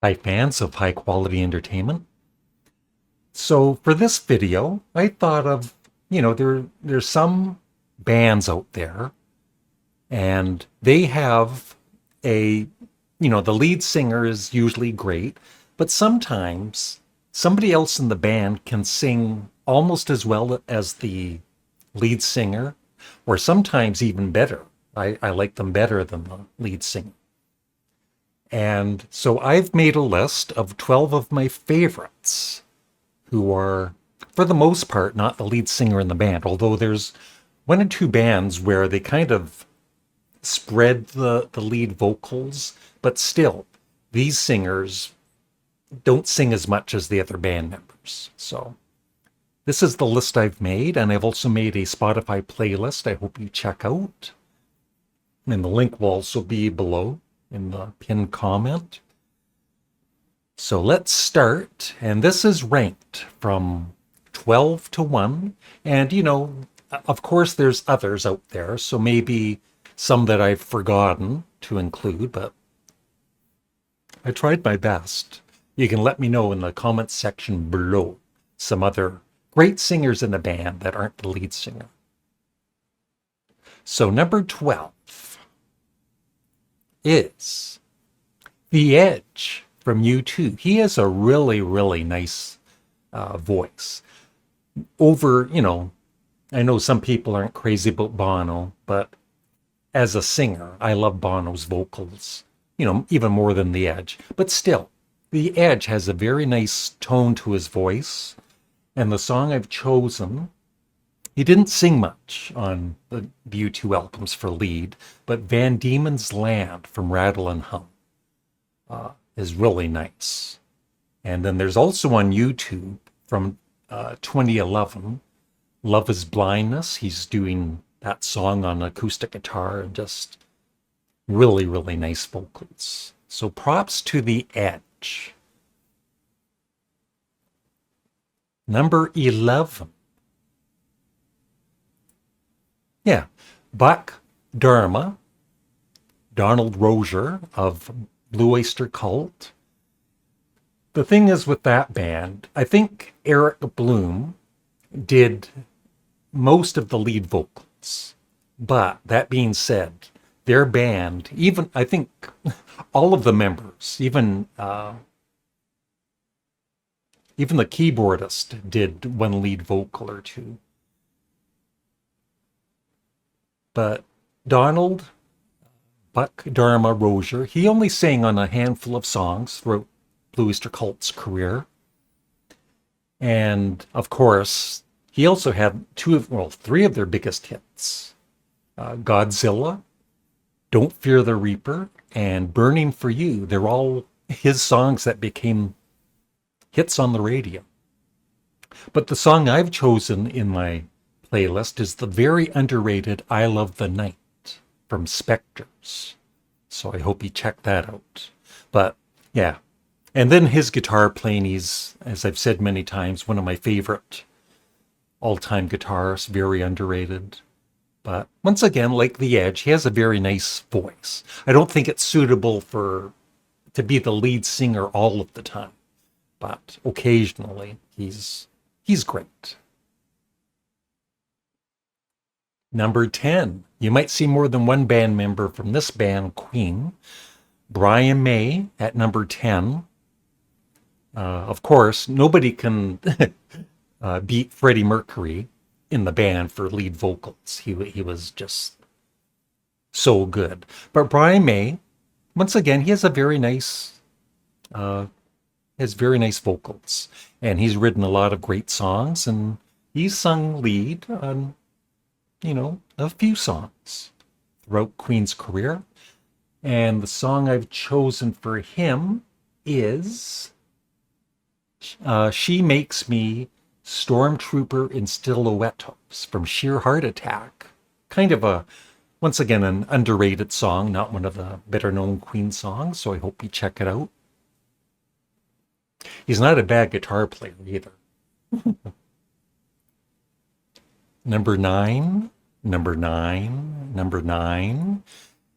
Hi fans of high quality entertainment. So for this video, I thought of, there's some bands out there and they have a, the lead singer is usually great, but sometimes somebody else in the band can sing almost as well as the lead singer, or sometimes even better. I like them better than the lead singer. And so I've made a list of 12 of my favorites who are, for the most part, not the lead singer in the band, although there's one or two bands where they kind of spread the lead vocals, but still, these singers don't sing as much as the other band members. So this is the list I've made, and I've also made a Spotify playlist I hope you check out. And the link will also be below in the pinned comment. So let's start, and this is ranked from 12 to 1. And, of course, there's others out there, so maybe some that I've forgotten to include, but I tried my best. You can let me know in the comments section below some other great singers in the band that aren't the lead singer. So number 12 is The Edge from U2. He has a really, really nice voice. I know some people aren't crazy about Bono, but as a singer, I love Bono's vocals, even more than The Edge. But still, The Edge has a very nice tone to his voice. And the song I've chosen, he didn't sing much on the U2 albums for lead, but Van Diemen's Land from Rattle and Hum is really nice. And then there's also on YouTube from 2011, Love is Blindness. He's doing that song on acoustic guitar and just really, really nice vocals. So props to The Edge. Number 11. Yeah, Buck Dharma, Donald Rozier of Blue Oyster Cult. The thing is with that band, I think Eric Bloom did most of the lead vocals. But that being said, their band, even I think all of the members, even the keyboardist did one lead vocal or two. But Donald Buck Dharma Rozier, he only sang on a handful of songs throughout Blue Oyster Cult's career. And of course, he also had three of their biggest hits. Godzilla, Don't Fear the Reaper, and Burning for You. They're all his songs that became hits on the radio. But the song I've chosen in my playlist is the very underrated I Love the Night from Spectres. So I hope you check that out. But yeah. And then his guitar playing, he's, as I've said many times, one of my favorite all-time guitarists, very underrated. But once again, like The Edge, he has a very nice voice. I don't think it's suitable to be the lead singer all of the time. But occasionally, he's great. Number 10. You might see more than one band member from this band, Queen. Brian May at number 10. Of course, nobody can beat Freddie Mercury in the band for lead vocals. He was just so good. But Brian May, once again, he has a very nice vocals, and he's written a lot of great songs, and he's sung lead on a few songs throughout Queen's career. And the song I've chosen for him is She Makes Me Stormtrooper in Stilettos from Sheer Heart Attack. Kind of once again, an underrated song, not one of the better known Queen songs, so I hope you check it out. He's not a bad guitar player either. Number 9.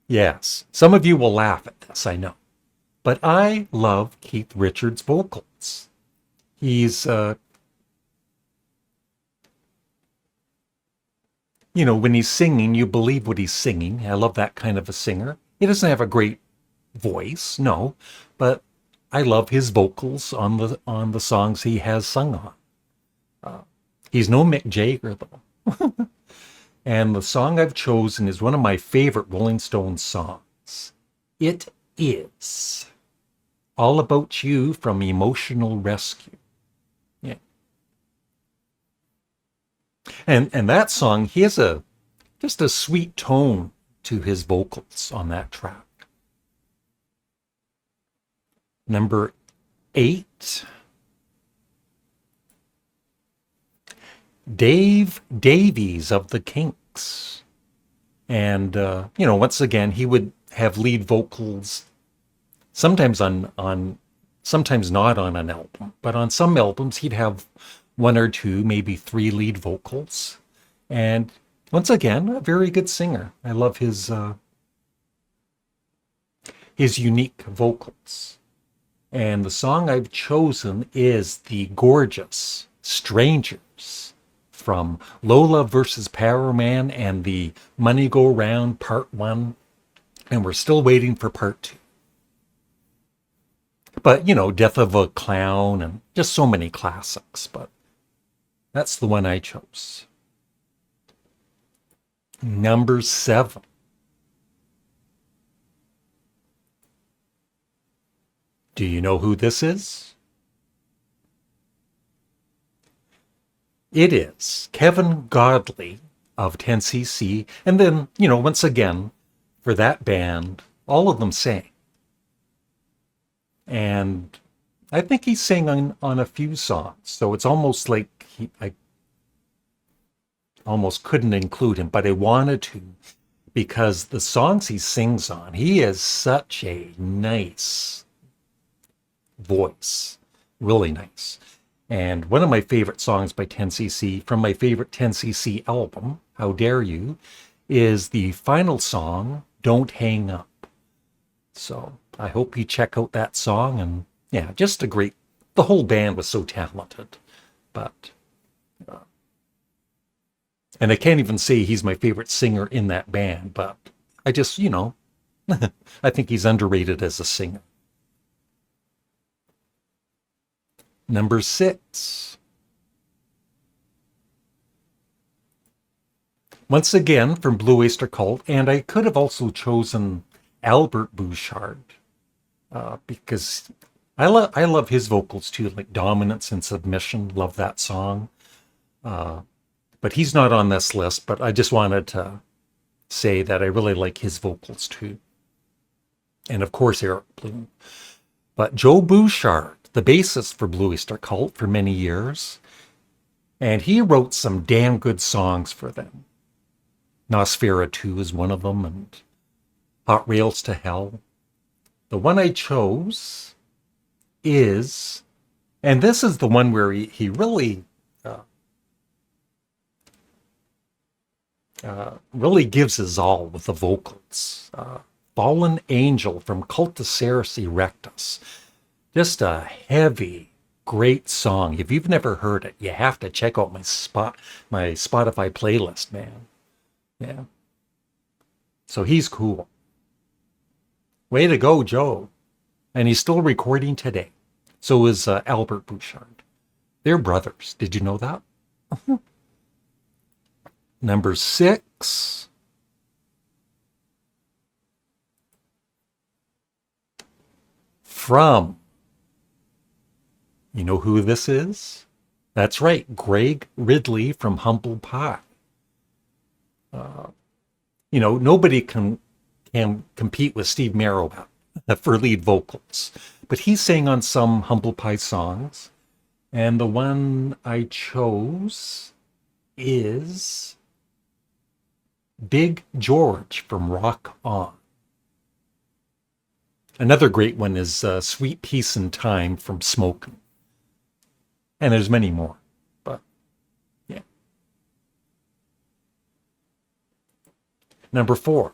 Yes, some of you will laugh at this, I know. But I love Keith Richards' vocals. He's, when he's singing, you believe what he's singing. I love that kind of a singer. He doesn't have a great voice, no, but I love his vocals on the songs he has sung on. He's no Mick Jagger though. And the song I've chosen is one of my favorite Rolling Stones songs. It is All About You from Emotional Rescue. Yeah. And that song, he has just a sweet tone to his vocals on that track. Number 8. Davies of the Kinks. And, once again, he would have lead vocals sometimes sometimes not on an album, but on some albums he'd have one or two, maybe 3 lead vocals. And once again, a very good singer. I love his unique vocals. And the song I've chosen is the gorgeous Strangers from Lola versus Power Man and the Money Go Round Part 1. And we're still waiting for Part 2. But, Death of a Clown and just so many classics. But that's the one I chose. Number 7. Do you know who this is? It is Kevin Godley of 10cc. And then, once again, for that band, all of them sang. And I think he sang on a few songs. So it's almost like I almost couldn't include him, but I wanted to because the songs he sings on, he has such a nice voice. Really nice. And one of my favorite songs by 10cc from my favorite 10cc album, How Dare You, is the final song, Don't Hang Up. So I hope you check out that song. And yeah, just the whole band was so talented. But, and I can't even say he's my favorite singer in that band, but I just, I think he's underrated as a singer. Number 6. Once again from Blue Oyster Cult, and I could have also chosen Albert Bouchard because I love his vocals too, like Dominance and Submission. Love that song. But he's not on this list, but I just wanted to say that I really like his vocals too. And of course, Eric Bloom. But Joe Bouchard, the bassist for Blue Oyster Cult for many years, and he wrote some damn good songs for them. Nosfera 2 is one of them, and Hot Rails to Hell. The one I chose is, and this is the one where he really really gives his all with the vocals. Fallen Angel from Culticeris Erectus. Just a heavy, great song. If you've never heard it, you have to check out my Spotify playlist, man. Yeah. So he's cool. Way to go, Joe. And he's still recording today. So is Albert Bouchard. They're brothers. Did you know that? Number 6. From. You know who this is? That's right, Greg Ridley from Humble Pie. Nobody can compete with Steve Marrowell for lead vocals, but he sang on some Humble Pie songs, and the one I chose is Big George from Rock On. Another great one is Sweet Peace and Time from Smokin'. And there's many more, but yeah. Number 4.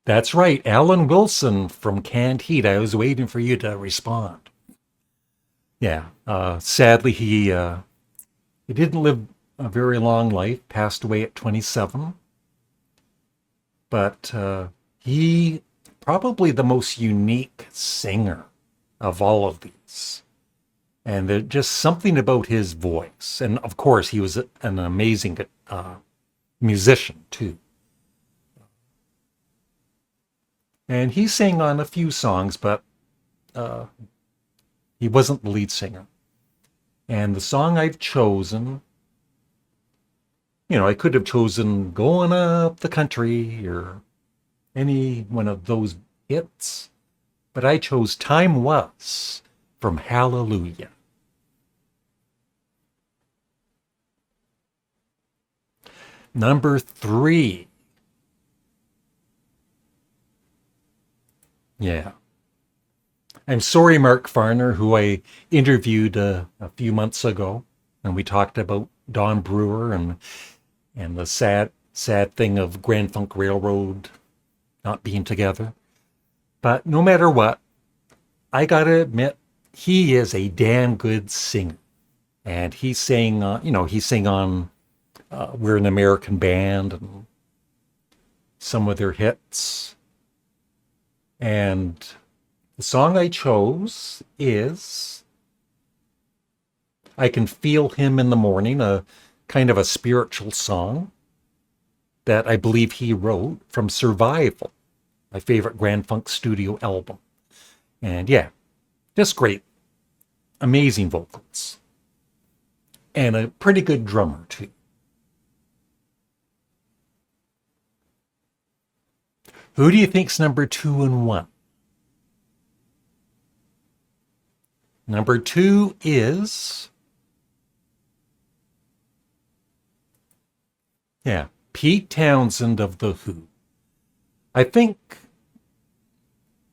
That's right, Alan Wilson from Canned Heat. I was waiting for you to respond. Yeah, sadly, he didn't live a very long life, passed away at 27, but he probably the most unique singer of all of these. And there's just something about his voice. And of course, he was an amazing musician, too. And he sang on a few songs, but he wasn't the lead singer. And the song I've chosen, I could have chosen Going Up the Country or any one of those hits, but I chose Time Was from Hallelujah. Number 3. Yeah. I'm sorry, Mark Farner, who I interviewed a few months ago, and we talked about Don Brewer and the sad thing of Grand Funk Railroad not being together. But no matter what, I gotta admit, he is a damn good singer. And he sang, he sang on We're an American Band and some of their hits. And the song I chose is I Can Feel Him in the Morning, a kind of a spiritual song that I believe he wrote from Survival, my favorite Grand Funk studio album. And yeah, just great, amazing vocals. And a pretty good drummer, too. Who do you think's number 2 and 1? Number 2 is, Pete Townsend of The Who. I think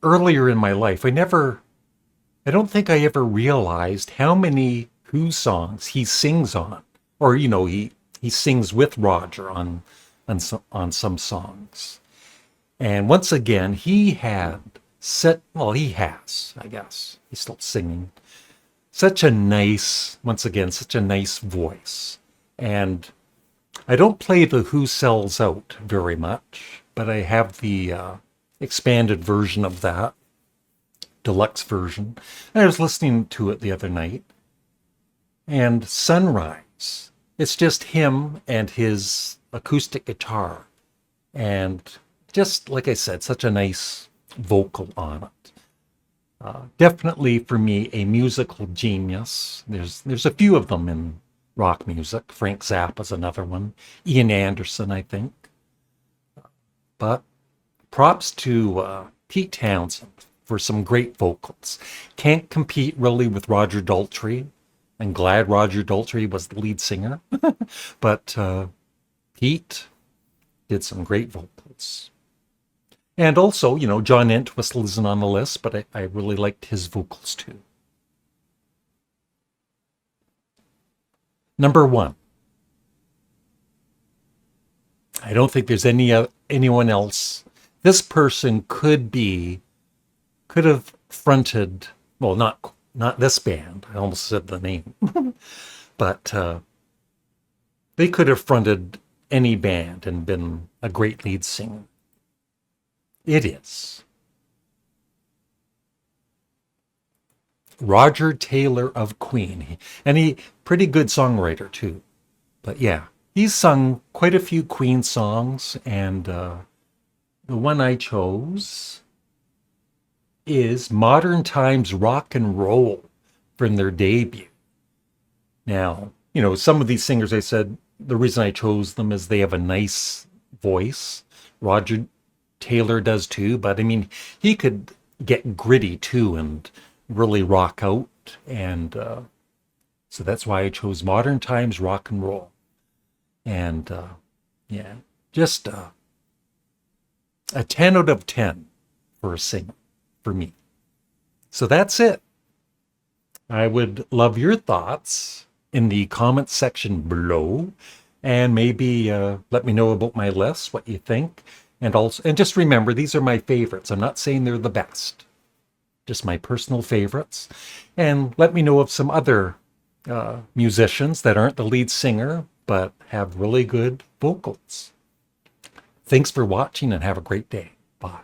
earlier in my life, I don't think I ever realized how many Who songs he sings on. Or, he sings with Roger on some songs. And once again, he has, I guess, he's still singing. Such a nice voice. And I don't play the Who Sells Out very much, but I have the expanded version of that, deluxe version. And I was listening to it the other night. And Sunrise, it's just him and his acoustic guitar. And just like I said, such a nice vocal on it. Definitely for me a musical genius. There's a few of them in rock music. Frank Zappa's another one. Ian Anderson, I think. But props to Pete Townsend for some great vocals. Can't compete really with Roger Daltrey. I'm glad Roger Daltrey was the lead singer. But Pete did some great vocals. And also, John Entwistle isn't on the list, but I really liked his vocals too. Number 1. I don't think there's anyone else. This person could have fronted, well, not this band. I almost said the name. But they could have fronted any band and been a great lead singer. It is Roger Taylor of Queen. And he pretty good songwriter too. But yeah, he's sung quite a few Queen songs, and the one I chose is Modern Times Rock and Roll from their debut. Now, some of these singers, I said, the reason I chose them is they have a nice voice. Roger Taylor does too, but I mean, he could get gritty too and really rock out. And so that's why I chose Modern Times Rock and Roll. And just a 10 out of 10 for a singer for me. So that's it. I would love your thoughts in the comments section below, and maybe let me know about my list, what you think. And just remember, these are my favorites. I'm not saying they're the best, just my personal favorites. And let me know of some other musicians that aren't the lead singer, but have really good vocals. Thanks for watching and have a great day. Bye.